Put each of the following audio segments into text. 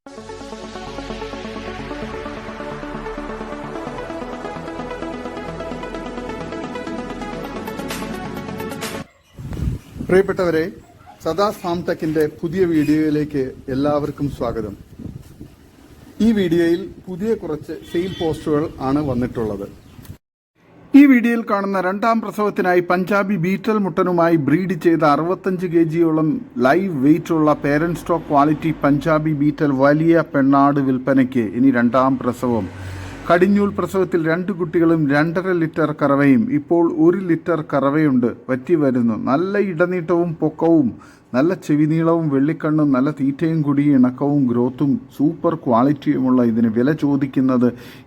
പ്രിയപ്പെട്ടവരെ, സദാസ് ഫാം ടെക്കിന്റെ പുതിയ വീഡിയോയിലേക്ക് എല്ലാവർക്കും സ്വാഗതം. ഈ വീഡിയോയിൽ പുതിയ കുറച്ച് സെയിൽ പോസ്റ്റുകൾ ആണ് വന്നിട്ടുള്ളത്. ഈ വീഡിയോയിൽ കാണുന്ന രണ്ടാം പ്രസവത്തിനായി പഞ്ചാബി ബീറ്റൽ മുട്ടനുമായി ബ്രീഡ് ചെയ്ത 65 kgയോളം ലൈവ് വെയിറ്റ് ഉള്ള parent stock quality Punjabi Beetal വലിയ പെണ്ണാട് വിൽപ്പനയ്ക്ക്. ഇനി രണ്ടാം പ്രസവം. കടിഞ്ഞൂൽ പ്രസവത്തിൽ 2 കുട്ടികളും 2.5 ലിറ്റർ കറവയും. ഇപ്പോൾ 1 ലിറ്റർ കറവയുണ്ട്. വറ്റി വരുന്നു. നല്ല ഇടനീട്ടവും പൊക്കവും, നല്ല ചെവിനീളവും, വെള്ളിക്കണ്ണും, നല്ല തീറ്റയും കുടിയും ഇണക്കവും ഗ്രോത്തും സൂപ്പർ ക്വാളിറ്റിയുമുള്ള ഇതിന് വില ചോദിക്കുന്നത്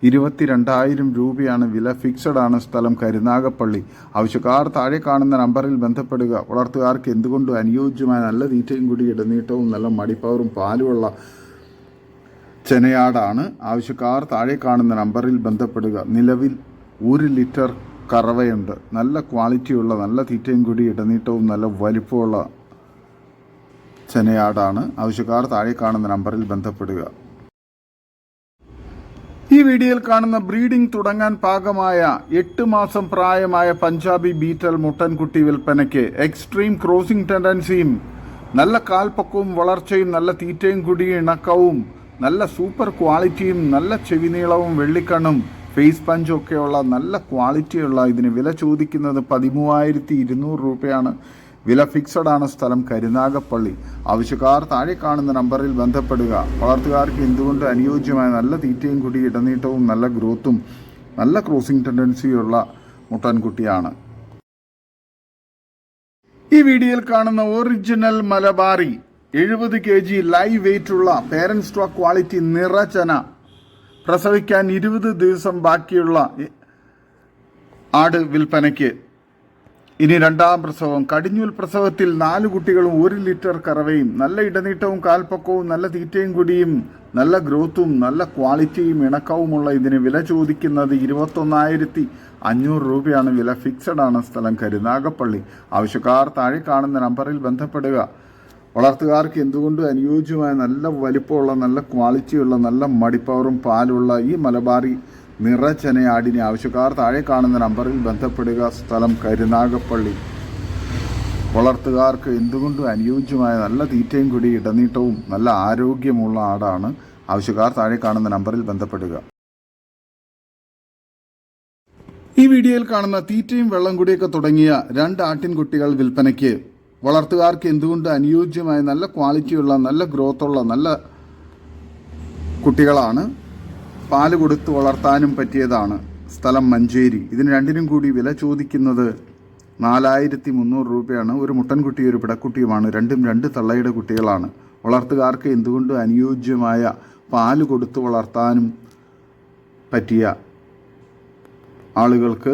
22,000 രൂപയാണ്. വില ഫിക്സഡ് ആണ്. സ്ഥലം കരുനാഗപ്പള്ളി. ആവശ്യക്കാർ താഴെ കാണുന്ന നമ്പറിൽ ബന്ധപ്പെടുക. വളർത്തുകാർക്ക് എന്തുകൊണ്ടും അനുയോജ്യമായ നല്ല തീറ്റയും കുടി, ഇടനീട്ടവും, നല്ല മടിപ്പവറും പാലുമുള്ള ചെനയാടാണ്. ആവശ്യക്കാർ താഴെ കാണുന്ന നമ്പറിൽ ബന്ധപ്പെടുക. നിലവിൽ 1 ലിറ്റർ കറവയുണ്ട്. നല്ല ക്വാളിറ്റിയുള്ള, നല്ല തീറ്റയും കൂടി, ഇടനീട്ടവും, നല്ല വലിപ്പമുള്ള ചെനയാടാണ്. ആവശ്യക്കാർ താഴെ കാണുന്ന നമ്പറിൽ ബന്ധപ്പെടുക. ഈ വീഡിയോയിൽ കാണുന്ന ബ്രീഡിംഗ് തുടങ്ങാൻ പാകമായ 8 മാസം പ്രായമായ പഞ്ചാബി ബീറ്റൽ മുട്ടൻകുട്ടി വിൽപ്പനയ്ക്ക്. എക്സ്ട്രീം ക്രോസിംഗ് ടെൻഡൻസിയും, നല്ല കാൽപ്പക്കവും വളർച്ചയും, നല്ല തീറ്റയും കുടിയും ഇണക്കവും, നല്ല സൂപ്പർ ക്വാളിറ്റിയും, നല്ല ചെവിനീളവും, വെള്ളിക്കണ്ണും, ഫേസ് പഞ്ചും ഒക്കെയുള്ള നല്ല ക്വാളിറ്റിയുള്ള ഇതിന് വില ചോദിക്കുന്നത് 13,200 രൂപയാണ്. വില ഫിക്സഡ് ആണ്. സ്ഥലം കരുനാഗപ്പള്ളി. ആവശ്യക്കാർ താഴെ കാണുന്ന നമ്പറിൽ ബന്ധപ്പെടുക. വളർത്തുകാർക്ക് എന്തുകൊണ്ട് അനുയോജ്യമായ നല്ല തീറ്റയും കുടി, ഇടനീട്ടവും, നല്ല ഗ്രോത്തും, നല്ല ക്രോസിംഗ് ടെൻഡൻസിയുള്ള മുട്ടൻകുട്ടിയാണ്. ഈ വീഡിയോയിൽ കാണുന്ന original Malabari 70 kg live weight ഉള്ള പേരന്റ് സ്റ്റോക്ക് ക്വാളിറ്റി നിറചന, പ്രസവിക്കാൻ 20 ദിവസം ബാക്കിയുള്ള ആട് വിൽപ്പനയ്ക്ക്. ഇനി രണ്ടാം പ്രസവം. കടിഞ്ഞൂൽ പ്രസവത്തിൽ 4 കുട്ടികളും 1 ലിറ്റർ കറവയും, നല്ല ഇടനീട്ടവും കാൽപ്പക്കവും, നല്ല തീറ്റയും കുടിയും, നല്ല ഗ്രോത്തും, നല്ല ക്വാളിറ്റിയും ഇണക്കവുമുള്ള ഇതിന് വില ചോദിക്കുന്നത് 21,500 രൂപയാണ്. വില ഫിക്സഡ് ആണ്. സ്ഥലം കരുനാഗപ്പള്ളി. ആവശ്യക്കാർ താഴെ കാണുന്ന നമ്പറിൽ ബന്ധപ്പെടുക. വളർത്തുകാർക്ക് എന്തുകൊണ്ടും അനുയോജ്യമായ നല്ല വലിപ്പമുള്ള, നല്ല ക്വാളിറ്റിയുള്ള, നല്ല മടിപ്പവറും പാലുള്ള ഈ മലബാറി നിറചനയാടിനെ ആവശ്യക്കാർ താഴെ കാണുന്ന നമ്പറിൽ ബന്ധപ്പെടുക. സ്ഥലം കരുനാഗപ്പള്ളി. വളർത്തുകാർക്ക് എന്തുകൊണ്ടും അനുയോജ്യമായ നല്ല തീറ്റയും കൂടി, ഇടനീട്ടവും, നല്ല ആരോഗ്യമുള്ള ആടാണ്. ആവശ്യക്കാർ താഴെ കാണുന്ന നമ്പറിൽ ബന്ധപ്പെടുക. ഈ വീഡിയോയിൽ കാണുന്ന തീറ്റയും വെള്ളം കൂടിയൊക്കെ തുടങ്ങിയ 2 ആട്ടിൻകുട്ടികൾ വിൽപ്പനയ്ക്ക്. വളർത്തുകാർക്ക് എന്തുകൊണ്ട് അനുയോജ്യമായ നല്ല ക്വാളിറ്റിയുള്ള, നല്ല ഗ്രോത്തുള്ള നല്ല കുട്ടികളാണ്. പാല് കൊടുത്ത് വളർത്താനും പറ്റിയതാണ്. സ്ഥലം മഞ്ചേരി. ഇതിന് രണ്ടിനും കൂടി വില ചോദിക്കുന്നത് 4,300 രൂപയാണ്. ഒരു മുട്ടൻകുട്ടി, ഒരു പിടക്കുട്ടിയുമാണ്. രണ്ടും 2 തള്ളയുടെ കുട്ടികളാണ്. വളർത്തുകാർക്ക് എന്തുകൊണ്ട് അനുയോജ്യമായ പാല് കൊടുത്ത് വളർത്താനും പറ്റിയ ആളുകൾക്ക്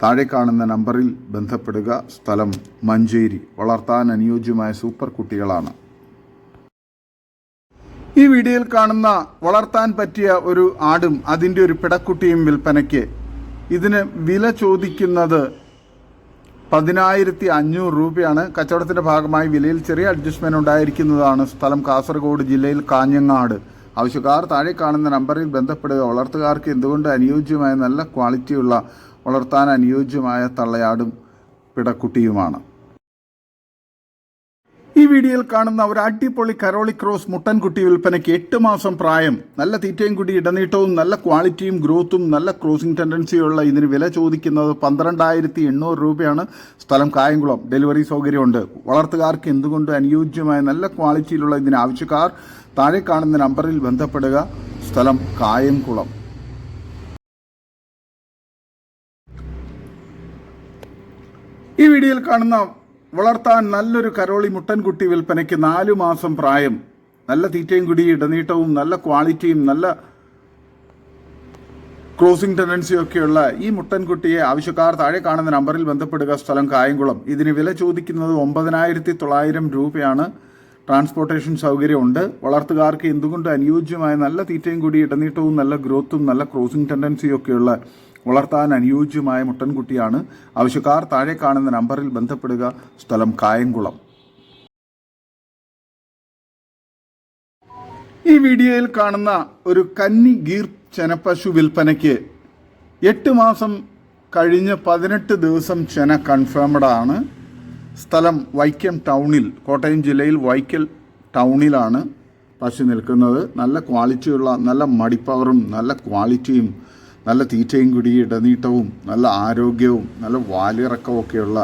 താഴെ കാണുന്ന നമ്പറിൽ ബന്ധപ്പെടുക. സ്ഥലം മഞ്ചേരി. വളർത്താൻ അനുയോജ്യമായ സൂപ്പർ കുട്ടികളാണ്. ഈ വീഡിയോയിൽ കാണുന്ന വളർത്താൻ പറ്റിയ ഒരു ആടും അതിൻ്റെ ഒരു പിടക്കുട്ടിയും വിൽപ്പനയ്ക്ക്. ഇതിന് വില ചോദിക്കുന്നത് 10,500 രൂപയാണ്. കച്ചവടത്തിൻ്റെ ഭാഗമായി വിലയിൽ ചെറിയ അഡ്ജസ്റ്റ്മെൻറ്റ് ഉണ്ടായിരിക്കുന്നതാണ്. സ്ഥലം കാസർഗോഡ് ജില്ലയിൽ കാഞ്ഞങ്ങാട്. ആവശ്യക്കാർ താഴെ കാണുന്ന നമ്പറിൽ ബന്ധപ്പെടുക. വളർത്തുകാർക്ക് എന്തുകൊണ്ട് അനുയോജ്യമായ നല്ല ക്വാളിറ്റിയുള്ള, വളർത്താൻ അനുയോജ്യമായ തള്ളയാടും പിടക്കുട്ടിയുമാണ്. ഈ വീഡിയോയിൽ കാണുന്ന ഒരു അടിപൊളി കരോളി ക്രോസ് മുട്ടൻകുട്ടി വിൽപ്പനയ്ക്ക്. 8 മാസം പ്രായം, നല്ല തീറ്റയും കൂടി, ഇടനീട്ടവും, നല്ല ക്വാളിറ്റിയും ഗ്രോത്തും, നല്ല ക്രോസിംഗ് ടെൻഡൻസിയുള്ള ഇതിന് വില ചോദിക്കുന്നത് 12,800 രൂപയാണ്. സ്ഥലം കായംകുളം. ഡെലിവറി സൗകര്യമുണ്ട്. വളർത്തുകാർക്ക് എന്തുകൊണ്ട് അനുയോജ്യമായ നല്ല ക്വാളിറ്റിയിലുള്ള ഇതിന് ആവശ്യക്കാർ താഴെ കാണുന്ന നമ്പറിൽ ബന്ധപ്പെടുക. സ്ഥലം കായംകുളം. ഈ വീഡിയോയിൽ കാണുന്ന വളർത്താൻ നല്ലൊരു കരോളി മുട്ടൻകുട്ടി വിൽപ്പനയ്ക്ക്. 4 മാസം പ്രായം, നല്ല തീറ്റയും കുടി, ഇടനീട്ടവും, നല്ല ക്വാളിറ്റിയും, നല്ല ക്രോസിംഗ് ടെൻഡൻസിയും ഒക്കെയുള്ള ഈ മുട്ടൻകുട്ടിയെ ആവശ്യക്കാർ താഴെ കാണുന്ന നമ്പറിൽ ബന്ധപ്പെടുക. സ്ഥലം കായംകുളം. ഇതിന് വില ചോദിക്കുന്നത് 9,900 രൂപയാണ്. ട്രാൻസ്പോർട്ടേഷൻ സൗകര്യമുണ്ട്. വളർത്തുകാർക്ക് എന്തുകൊണ്ട് അനുയോജ്യമായ നല്ല തീറ്റയും കൂടി, ഇടനീട്ടവും, നല്ല ഗ്രോത്തും, നല്ല ക്രോസിംഗ് ടെൻഡൻസിയും ഒക്കെയുള്ള വളർത്താൻ അനുയോജ്യമായ മുട്ടൻകുട്ടിയാണ്. ആവശ്യക്കാർ താഴെ കാണുന്ന നമ്പറിൽ ബന്ധപ്പെടുക. സ്ഥലം കായംകുളം. ഈ വീഡിയോയിൽ കാണുന്ന ഒരു കന്നി ഗീർ ചെനപ്പശു വിൽപ്പനയ്ക്ക് 8 മാസം കഴിഞ്ഞ് 18 ദിവസം ചെന കൺഫേംഡ് ആണ്. സ്ഥലം വൈക്കം ടൗണിൽ, കോട്ടയം ജില്ലയിൽ വൈക്കൽ ടൗണിലാണ് പശു നിൽക്കുന്നത്. നല്ല ക്വാളിറ്റിയുള്ള, നല്ല മടിപ്പവറും നല്ല ക്വാളിറ്റിയും നല്ല തീറ്റയും കൂടി ഇടനീട്ടവും നല്ല ആരോഗ്യവും നല്ല വാലിറക്കമൊക്കെയുള്ള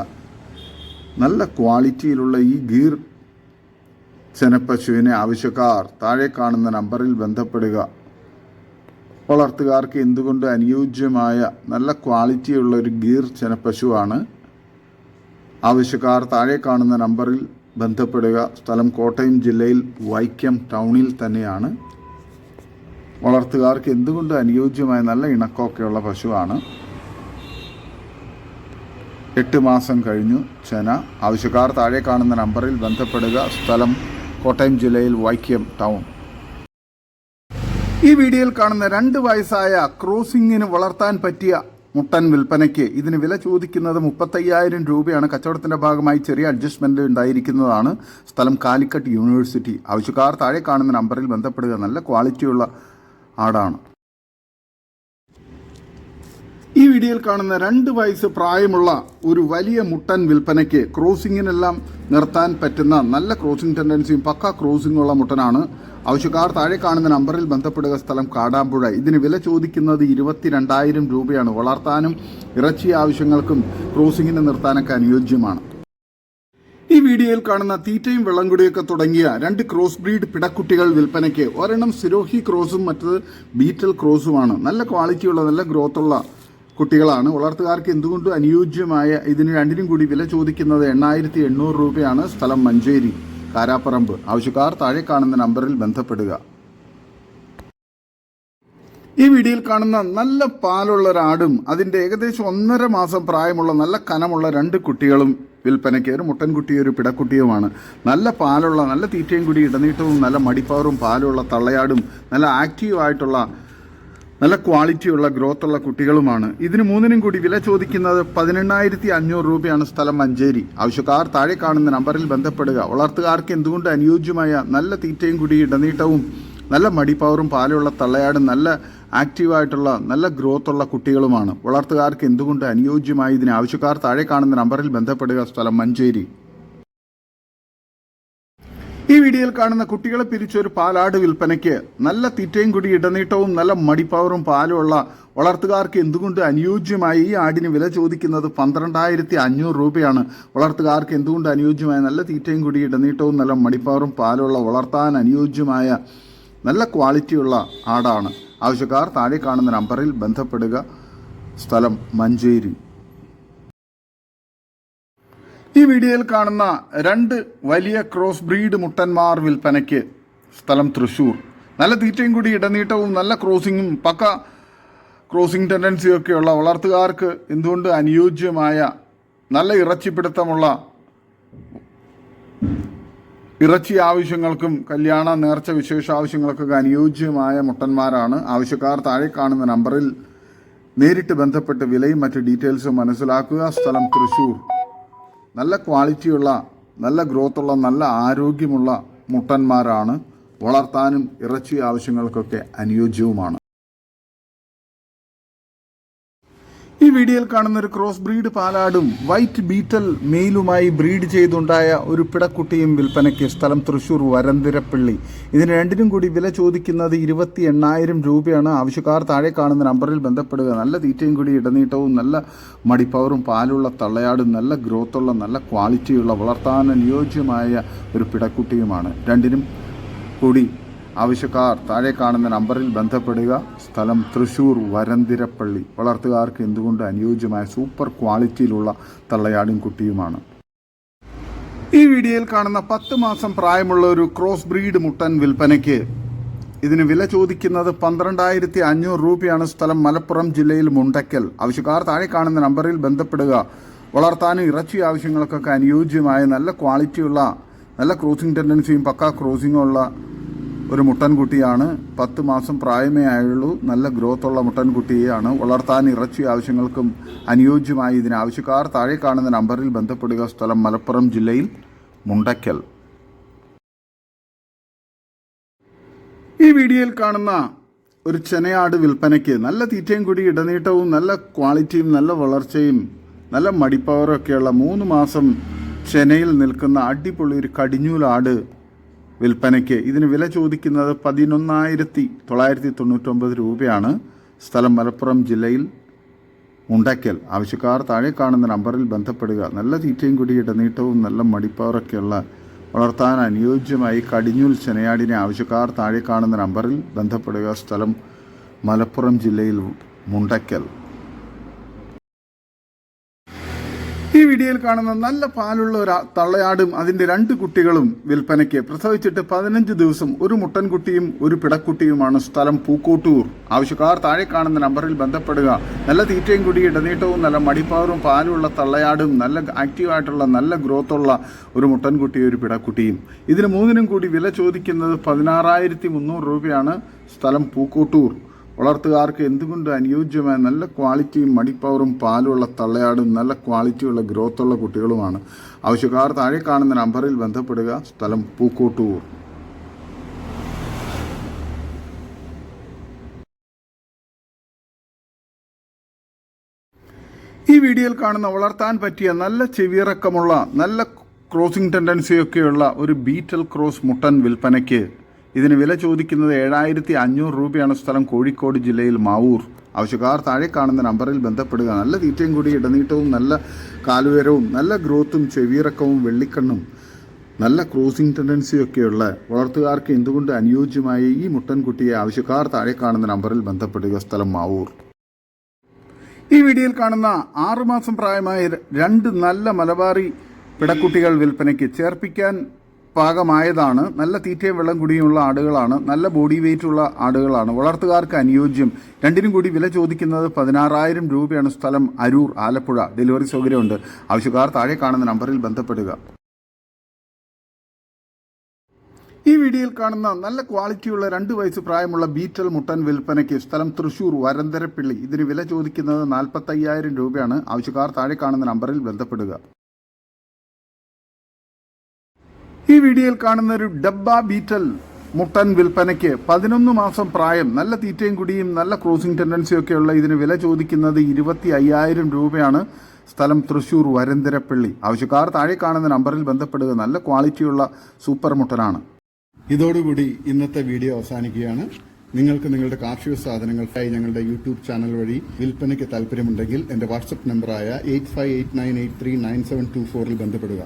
നല്ല ക്വാളിറ്റിയിലുള്ള ഈ ഗീർ ചെനപ്പശുവിനെ ആവശ്യക്കാർ താഴെ കാണുന്ന നമ്പറിൽ ബന്ധപ്പെടുക. വളർത്തുകാർക്ക് എന്തുകൊണ്ട് അനുയോജ്യമായ നല്ല ക്വാളിറ്റിയുള്ള ഒരു ഗീർ ചെനപ്പശുവാണ്. ആവശ്യക്കാർ താഴെ കാണുന്ന നമ്പറിൽ ബന്ധപ്പെടുക. സ്ഥലം കോട്ടയം ജില്ലയിൽ വൈക്കം ടൗണിൽ തന്നെയാണ്. വളർത്തുകാർക്ക് എന്തുകൊണ്ട് അനുയോജ്യമായ നല്ല ഇണക്കമൊക്കെയുള്ള പശുവാണ്. 8 മാസം കഴിഞ്ഞു ചെന. ആവശ്യക്കാർ താഴെ കാണുന്ന നമ്പറിൽ ബന്ധപ്പെടുക. സ്ഥലം കോട്ടയം ജില്ലയിൽ വൈക്കം ടൗൺ. ഈ വീഡിയോയിൽ കാണുന്ന 2 വയസ്സായ ക്രോസിങ്ങിന് വളർത്താൻ പറ്റിയ മുട്ടൻ വിൽപ്പനയ്ക്ക്. ഇതിന് വില ചോദിക്കുന്നത് 35,000 രൂപയാണ്. കച്ചവടത്തിന്റെ ഭാഗമായി ചെറിയ അഡ്ജസ്റ്റ്മെന്റ് ഉണ്ടായിരിക്കുന്നതാണ്. സ്ഥലം കാലിക്കറ്റ് യൂണിവേഴ്സിറ്റി. ആവശ്യക്കാർ താഴെ കാണുന്ന നമ്പറിൽ ബന്ധപ്പെടുക. നല്ല ക്വാളിറ്റിയുള്ള ആടാണ്. ഈ വീഡിയോയിൽ കാണുന്ന 2 വയസ്സ് പ്രായമുള്ള ഒരു വലിയ മുട്ടൻ വിൽപ്പനയ്ക്ക്. ക്രോസിങ്ങിനെല്ലാം നിർത്താൻ പറ്റുന്ന നല്ല ക്രോസിംഗ് ടെൻഡൻസിയും പക്ക ക്രോസിംഗുള്ള മുട്ടനാണ്. ആവശ്യക്കാർ താഴെ കാണുന്ന നമ്പറിൽ ബന്ധപ്പെടുക. സ്ഥലം കാടാമ്പുഴ. ഇതിന് വില ചോദിക്കുന്നത് 22,000 രൂപയാണ്. വളർത്താനും ഇറച്ചി ആവശ്യങ്ങൾക്കും ക്രോസിങ്ങിന് നിർത്താനൊക്കെ അനുയോജ്യമാണ്. ഈ വീഡിയോയിൽ കാണുന്ന തീറ്റയും വെള്ളംകുടിയൊക്കെ തുടങ്ങിയ 2 ക്രോസ് ബ്രീഡ് പിടക്കുട്ടികൾ വിൽപ്പനയ്ക്ക്. ഒരെണ്ണം സിരോഹി ക്രോസും മറ്റത് ബീറ്റൽ ക്രോസുമാണ്. നല്ല ക്വാളിറ്റിയുള്ള നല്ല ഗ്രോത്തുള്ള കുട്ടികളാണ്. വളർത്തുകാർക്ക് എന്തുകൊണ്ടും അനുയോജ്യമായ ഇതിന് 2നും കൂടി വില ചോദിക്കുന്നത് 8,800 രൂപയാണ്. സ്ഥലം മഞ്ചേരി കാരാപ്പറമ്പ്. ആവശ്യക്കാർ താഴെ കാണുന്ന നമ്പറിൽ ബന്ധപ്പെടുക. ഈ വീഡിയോയിൽ കാണുന്ന നല്ല പാലുള്ള ഒരാടും അതിൻ്റെ ഏകദേശം 1.5 മാസം പ്രായമുള്ള നല്ല കനമുള്ള 2 കുട്ടികളും വിൽപ്പനയ്ക്ക്. ഒരു മുട്ടൻകുട്ടിയും ഒരു പിടക്കുട്ടിയുമാണ്. നല്ല പാലുള്ള, നല്ല തീറ്റയും കൂടി ഇടനീട്ടവും നല്ല മടിപ്പവറും പാലുള്ള തള്ളയാടും നല്ല ആക്റ്റീവായിട്ടുള്ള നല്ല ക്വാളിറ്റിയുള്ള ഗ്രോത്തുള്ള കുട്ടികളുമാണ്. ഇതിന് 3നും കൂടി വില ചോദിക്കുന്നത് 18,500 രൂപയാണ്. സ്ഥലം മഞ്ചേരി. ആവശ്യക്കാർ താഴെ കാണുന്ന നമ്പറിൽ ബന്ധപ്പെടുക. വളർത്തുകാർക്ക് എന്തുകൊണ്ട് അനുയോജ്യമായ നല്ല തീറ്റയും കൂടി ഇടനീട്ടവും നല്ല മടിപ്പവറും പാലുള്ള തള്ളയാടും നല്ല ആക്റ്റീവായിട്ടുള്ള നല്ല ഗ്രോത്തുള്ള കുട്ടികളുമാണ്. വളർത്തുകാർക്ക് എന്തുകൊണ്ട് അനുയോജ്യമായി ഇതിന് ആവശ്യക്കാർ താഴെ കാണുന്ന നമ്പറിൽ ബന്ധപ്പെടുക. സ്ഥലം മഞ്ചേരി. ഈ വീഡിയോയിൽ കാണുന്ന കുട്ടികളെ പിരിച്ചൊരു പാലാട് വിൽപ്പനയ്ക്ക്. നല്ല തീറ്റയും കൂടി ഇടനീട്ടവും നല്ല മടിപ്പവറും പാലുമുള്ള വളർത്തുകാർക്ക് എന്തുകൊണ്ട് അനുയോജ്യമായി ഈ ആടിന് വില ചോദിക്കുന്നത് 12,500 രൂപയാണ്. വളർത്തുകാർക്ക് എന്തുകൊണ്ട് അനുയോജ്യമായ നല്ല തീറ്റയും കൂടി ഇടനീട്ടവും നല്ല മടിപ്പവറും പാലുള്ള വളർത്താൻ അനുയോജ്യമായ നല്ല ക്വാളിറ്റിയുള്ള ആടാണ്. ആവശ്യക്കാർ താഴെ കാണുന്ന നമ്പറിൽ ബന്ധപ്പെടുക. സ്ഥലം മഞ്ചേരി. ഈ വീഡിയോയിൽ കാണുന്ന 2 വലിയ ക്രോസ് ബ്രീഡ് മുട്ടന്മാർ വിൽപ്പനയ്ക്ക്. സ്ഥലം തൃശ്ശൂർ. നല്ല തീറ്റയും കൂടി ഇടനീട്ടവും നല്ല ക്രോസിങ്ങും പക്ക ക്രോസിംഗ് ടെൻഡൻസിയൊക്കെയുള്ള വളർത്തുകാർക്ക് എന്തുകൊണ്ട് അനുയോജ്യമായ നല്ല ഇറച്ചിപ്പിടുത്തമുള്ള ഇറച്ചി ആവശ്യങ്ങൾക്കും കല്യാണ നേർച്ച വിശേഷ ആവശ്യങ്ങൾക്കൊക്കെ അനുയോജ്യമായ മുട്ടന്മാരാണ്. ആവശ്യക്കാർ താഴെ കാണുന്ന നമ്പറിൽ നേരിട്ട് ബന്ധപ്പെട്ട് വിലയും മറ്റ് ഡീറ്റെയിൽസും മനസ്സിലാക്കുക. സ്ഥലം തൃശ്ശൂർ. നല്ല ക്വാളിറ്റിയുള്ള നല്ല ഗ്രോത്തുള്ള നല്ല ആരോഗ്യമുള്ള മുട്ടന്മാരാണ്. വളർത്താനും ഇറച്ചി ആവശ്യങ്ങൾക്കൊക്കെ അനുയോജ്യവുമാണ്. ഈ വീഡിയോയിൽ കാണുന്ന ഒരു ക്രോസ് ബ്രീഡ് പാലാടും വൈറ്റ് ബീറ്റൽ മെയിലുമായി ബ്രീഡ് ചെയ്തുണ്ടായ ഒരു പിടക്കുട്ടിയും വിൽപ്പനയ്ക്ക്. സ്ഥലം തൃശ്ശൂർ വരന്തിരപ്പള്ളി. ഇതിന് 2നും കൂടി വില ചോദിക്കുന്നത് 28,000 രൂപയാണ്. ആവശ്യക്കാർ താഴെ കാണുന്ന നമ്പറിൽ ബന്ധപ്പെടുക. നല്ല തീറ്റയും കൂടി ഇടനീട്ടവും നല്ല മടിപ്പവറും പാലുള്ള തള്ളയാടും നല്ല ഗ്രോത്തുള്ള നല്ല ക്വാളിറ്റിയുള്ള വളർത്താൻ അനുയോജ്യമായ ഒരു പിടക്കുട്ടിയുമാണ്. 2നും കൂടി ആവശ്യക്കാർ താഴെ കാണുന്ന നമ്പറിൽ ബന്ധപ്പെടുക. സ്ഥലം തൃശ്ശൂർ വരന്തിരപ്പള്ളി. വളർത്തുകാർക്ക് എന്തുകൊണ്ട് അനുയോജ്യമായ സൂപ്പർ ക്വാളിറ്റിയിലുള്ള തള്ളയാടും കുട്ടിയുമാണ്. ഈ വീഡിയോയിൽ കാണുന്ന 10 മാസം പ്രായമുള്ള ഒരു ക്രോസ് ബ്രീഡ് മുട്ടൻ വിൽപ്പനയ്ക്ക്. ഇതിന് വില ചോദിക്കുന്നത് 12,500 രൂപയാണ്. സ്ഥലം മലപ്പുറം ജില്ലയിൽ മുണ്ടക്കൽ. ആവശ്യക്കാർ താഴെ കാണുന്ന നമ്പറിൽ ബന്ധപ്പെടുക. വളർത്താനും ഇറച്ചി ആവശ്യങ്ങൾക്കൊക്കെ അനുയോജ്യമായ നല്ല ക്വാളിറ്റിയുള്ള നല്ല ക്രോസിംഗ് ടെൻഡൻസിയും പക്ക ക്രോസിങ്ങുള്ള ഒരു മുട്ടൻകുട്ടിയാണ്. 10 മാസം പ്രായമേ ആയുള്ളൂ. നല്ല ഗ്രോത്തുള്ള മുട്ടൻകുട്ടിയാണ്. വളർത്താൻ ഇറച്ചി ആവശ്യങ്ങൾക്കും അനുയോജ്യമായി ഇതിന് ആവശ്യക്കാർ താഴെ കാണുന്ന നമ്പറിൽ ബന്ധപ്പെടുക. സ്ഥലം മലപ്പുറം ജില്ലയിൽ മുണ്ടക്കൽ. ഈ വീഡിയോയിൽ കാണുന്ന ഒരു ചെനയാട് വിൽപ്പനയ്ക്ക് നല്ല തീറ്റയും കൂടി ഇടനീട്ടവും നല്ല ക്വാളിറ്റിയും നല്ല വളർച്ചയും നല്ല മടിപ്പവറും ഒക്കെയുള്ള 3 മാസം ചെനയിൽ നിൽക്കുന്ന അടിപൊളി ഒരു കടിഞ്ഞൂലാട് വിൽപ്പനയ്ക്ക്. ഇതിന് വില ചോദിക്കുന്നത് 11,999 രൂപയാണ്. സ്ഥലം മലപ്പുറം ജില്ലയിൽ മുണ്ടയ്ക്കൽ. ആവശ്യക്കാർ താഴെ കാണുന്ന നമ്പറിൽ ബന്ധപ്പെടുക. നല്ല തീറ്റയും കൂടി ഇടനീട്ടവും നല്ല മടിപ്പവറൊക്കെയുള്ള വളർത്താൻ അനുയോജ്യമായി കടിഞ്ഞൂൽ ചെനയാടിനെ ആവശ്യക്കാർ താഴെ കാണുന്ന നമ്പറിൽ ബന്ധപ്പെടുക. സ്ഥലം മലപ്പുറം ജില്ലയിൽ മുണ്ടയ്ക്കൽ. ഈ വീഡിയോയിൽ കാണുന്ന നല്ല പാലുള്ള ഒരു തള്ളയാടും അതിൻ്റെ 2 കുട്ടികളും വിൽപ്പനയ്ക്ക്. പ്രസവിച്ചിട്ട് 15 ദിവസം, ഒരു മുട്ടൻകുട്ടിയും ഒരു പിടക്കുട്ടിയുമാണ്. സ്ഥലം പൂക്കോട്ടൂർ. ആവശ്യക്കാർ താഴെ കാണുന്ന നമ്പറിൽ ബന്ധപ്പെടുക. നല്ല തീറ്റയും കൂടി ഇടനീട്ടവും നല്ല മടിപ്പാറും പാലുള്ള തള്ളയാടും നല്ല ആക്റ്റീവായിട്ടുള്ള നല്ല ഗ്രോത്തുള്ള ഒരു മുട്ടൻകുട്ടിയും ഒരു പിടക്കുട്ടിയും. ഇതിന് 3നും കൂടി വില ചോദിക്കുന്നത് 16,300 രൂപയാണ്. സ്ഥലം പൂക്കോട്ടൂർ. വളർത്തുകാർക്ക് എന്തുകൊണ്ട് അനുയോജ്യമായ നല്ല ക്വാളിറ്റിയും മടിപ്പവറും പാലുള്ള തള്ളയാടും നല്ല ക്വാളിറ്റിയുള്ള ഗ്രോത്തുള്ള കുട്ടികളുമാണ്. ആവശ്യക്കാർ താഴെ കാണുന്ന നമ്പറിൽ ബന്ധപ്പെടുക. സ്ഥലം പൂക്കോട്ടൂർ. ഈ വീഡിയോയിൽ കാണുന്ന വളർത്താൻ പറ്റിയ നല്ല ചെവിയിറക്കമുള്ള നല്ല ക്രോസിംഗ് ടെൻഡൻസിയൊക്കെയുള്ള ഒരു ബീറ്റൽ ക്രോസ് മുട്ടൻ വിൽപ്പനയ്ക്ക്. ഇതിന് വില ചോദിക്കുന്നത് 7,500 രൂപയാണ്. സ്ഥലം കോഴിക്കോട് ജില്ലയിൽ മാവൂർ. ആവശ്യക്കാർ താഴെ കാണുന്ന നമ്പറിൽ ബന്ധപ്പെടുക. നല്ല തീറ്റയും കൂടി ഇടനീട്ടവും നല്ല കാലുയരവും നല്ല ഗ്രോത്തും ചെവിയിറക്കവും വെള്ളിക്കണ്ണും നല്ല ക്രോസിംഗ് ടെൻഡൻസിയൊക്കെയുള്ള വളർത്തുകാർക്ക് എന്തുകൊണ്ട് അനുയോജ്യമായ ഈ മുട്ടൻകുട്ടിയെ ആവശ്യക്കാർ താഴെ കാണുന്ന നമ്പറിൽ ബന്ധപ്പെടുക. സ്ഥലം മാവൂർ. ഈ വീഡിയോയിൽ കാണുന്ന 6 മാസം പ്രായമായ 2 നല്ല മലബാറി പിടക്കുട്ടികൾ വിൽപ്പനയ്ക്ക്. ചേർപ്പിക്കാൻ പാകമായതാണ്. നല്ല തീറ്റയും വെള്ളം കുടിയുമുള്ള ആടുകളാണ്. നല്ല ബോഡി വെയിറ്റ് ഉള്ള ആടുകളാണ്. വളർത്തുകാർക്ക് അനുയോജ്യം. 2നും കൂടി വില ചോദിക്കുന്നത് 16,000 രൂപയാണ്. സ്ഥലം അരൂർ, ആലപ്പുഴ. ഡെലിവറി സൗകര്യമുണ്ട്. ആവശ്യക്കാർ താഴെ കാണുന്ന നമ്പറിൽ ബന്ധപ്പെടുക. ഈ വീഡിയോയിൽ കാണുന്ന നല്ല ക്വാളിറ്റിയുള്ള 2 വയസ്സ് പ്രായമുള്ള ബീറ്റൽ മുട്ടൻ വിൽപ്പനയ്ക്ക്. സ്ഥലം തൃശൂർ, വരന്തരപ്പിള്ളി. ഇതിന് വില ചോദിക്കുന്നത് 45,000 രൂപയാണ്. ആവശ്യക്കാർ താഴെ കാണുന്ന നമ്പറിൽ ബന്ധപ്പെടുക. ഈ വീഡിയോയിൽ കാണുന്ന ഒരു ഡബ്ബ ബീറ്റൽ മുട്ടൻ വിൽപ്പനയ്ക്ക്. 11 മാസം പ്രായം, നല്ല തീറ്റയും കുടിയും നല്ല ക്രോസിംഗ് ടെൻഡൻസിയൊക്കെയുള്ള ഇതിന് വില ചോദിക്കുന്നത് 25,000 രൂപയാണ്. സ്ഥലം തൃശൂർ, വരന്തരപ്പള്ളി. ആവശ്യക്കാർ താഴെ കാണുന്ന നമ്പറിൽ ബന്ധപ്പെടുക. നല്ല ക്വാളിറ്റിയുള്ള സൂപ്പർ മുട്ടനാണ്. ഇതോടുകൂടി ഇന്നത്തെ വീഡിയോ അവസാനിക്കുകയാണ്. നിങ്ങൾക്ക് നിങ്ങളുടെ കാർഷിക സാധനങ്ങൾക്കായി ഞങ്ങളുടെ യൂട്യൂബ് ചാനൽ വഴി വിൽപ്പനയ്ക്ക് താല്പര്യമുണ്ടെങ്കിൽ എൻ്റെ വാട്സപ്പ് നമ്പറായ 8589839724 ബന്ധപ്പെടുക.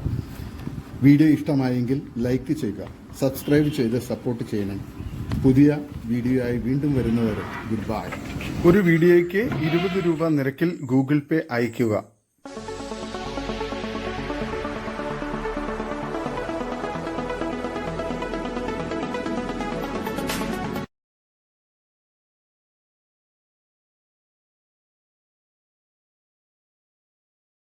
വീഡിയോ ഇഷ്ടമായെങ്കിൽ ലൈക്ക് ചെയ്യുക, സബ്സ്ക്രൈബ് ചെയ്ത് സപ്പോർട്ട് ചെയ്യണം. പുതിയ വീഡിയോ ആയി വീണ്ടും വരുന്നവരെ ഗുഡ് ബൈ. ഒരു വീഡിയോയ്ക്ക് 20 രൂപ നിരക്കിൽ ഗൂഗിൾ പേ അയയ്ക്കുക.